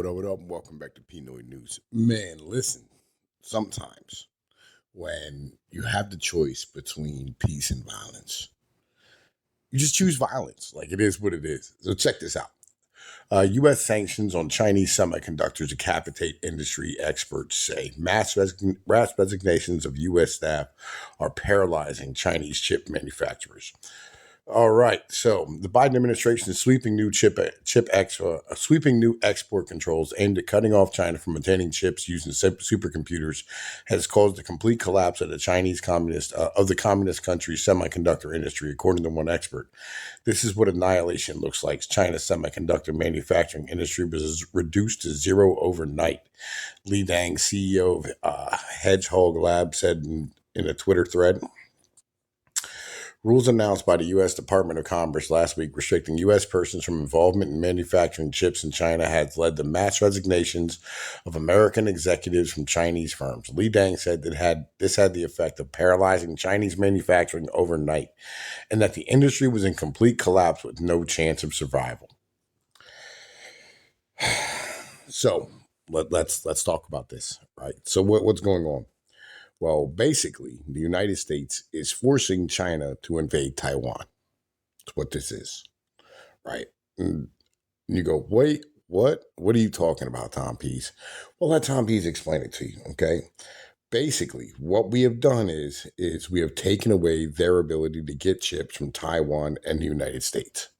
What up? Welcome back to Pinoy News. Man, listen, sometimes when you have the choice between peace and violence, you just choose violence. Like it is what it is. So check this out. U.S. sanctions on Chinese semiconductors decapitate industry experts say mass resignations of U.S. staff are paralyzing Chinese chip manufacturers. All right. So the Biden administration is sweeping new export controls aimed at cutting off China from obtaining chips using supercomputers has caused the complete collapse of the communist country's semiconductor industry, according to one expert. This is what annihilation looks like. China's semiconductor manufacturing industry was reduced to zero overnight. Li Dang, CEO of Hedgehog Lab, said in a Twitter thread. Rules announced by the U.S. Department of Commerce last week restricting U.S. persons from involvement in manufacturing chips in China has led to mass resignations of American executives from Chinese firms. Li Dang said that this had the effect of paralyzing Chinese manufacturing overnight, and that the industry was in complete collapse with no chance of survival. So let's talk about this, right? So what's going on? Well, basically, the United States is forcing China to invade Taiwan. That's what this is, right? And you go, wait, what? What are you talking about, Tom Pease? Well, let Tom Pease explain it to you, okay? Basically, what we have done is we have taken away their ability to get chips from Taiwan and the United States.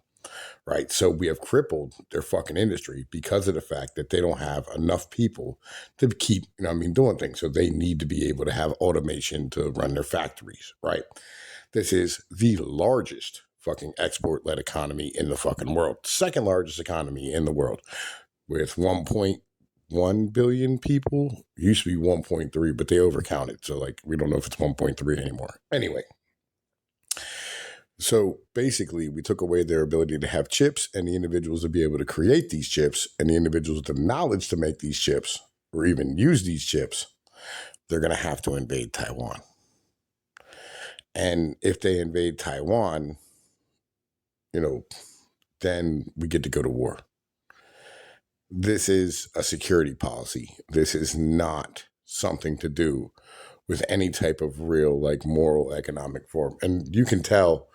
Right. So we have crippled their fucking industry because of the fact that they don't have enough people to keep, doing things. So they need to be able to have automation to run their factories. Right. This is the largest fucking export-led economy in the fucking world. Second largest economy in the world with 1.1 billion people. It used to be 1.3, but they overcounted. So we don't know if it's 1.3 anymore. Anyway. So basically, we took away their ability to have chips and the individuals to be able to create these chips and the individuals with the knowledge to make these chips or even use these chips. They're going to have to invade Taiwan. And if they invade Taiwan, then we get to go to war. This is a security policy. This is not something to do with any type of real, moral, economic form. And you can tell,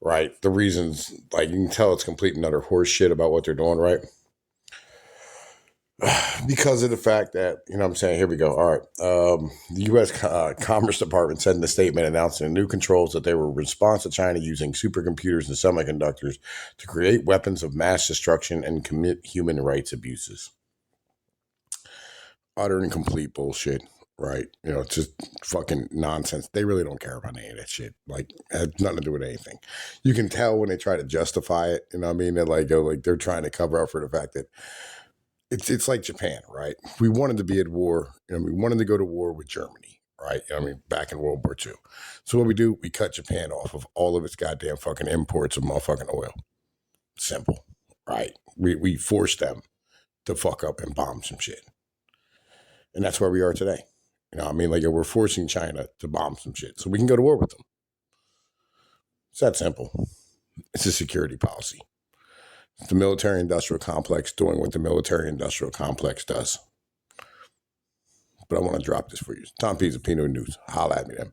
right, the reasons, you can tell it's complete and utter horse shit about what they're doing, right? Because of the fact that, here we go. All right. The U.S. Commerce Department said in a statement announcing new controls that they were in response to China using supercomputers and semiconductors to create weapons of mass destruction and commit human rights abuses. Utter and complete bullshit. Right. It's just fucking nonsense. They really don't care about any of that shit. It has nothing to do with anything. You can tell when they try to justify it. They're trying to cover up for the fact that it's like Japan, right? We wanted to be at war. We wanted to go to war with Germany, right? Back in World War II. So what we do, we cut Japan off of all of its goddamn fucking imports of motherfucking oil. Simple, right? We forced them to fuck up and bomb some shit. And that's where we are today. We're forcing China to bomb some shit so we can go to war with them. It's that simple. It's a security policy. It's the military-industrial complex doing what the military-industrial complex does. But I want to drop this for you. Tom Pease of Pinoy News. Holla at me then.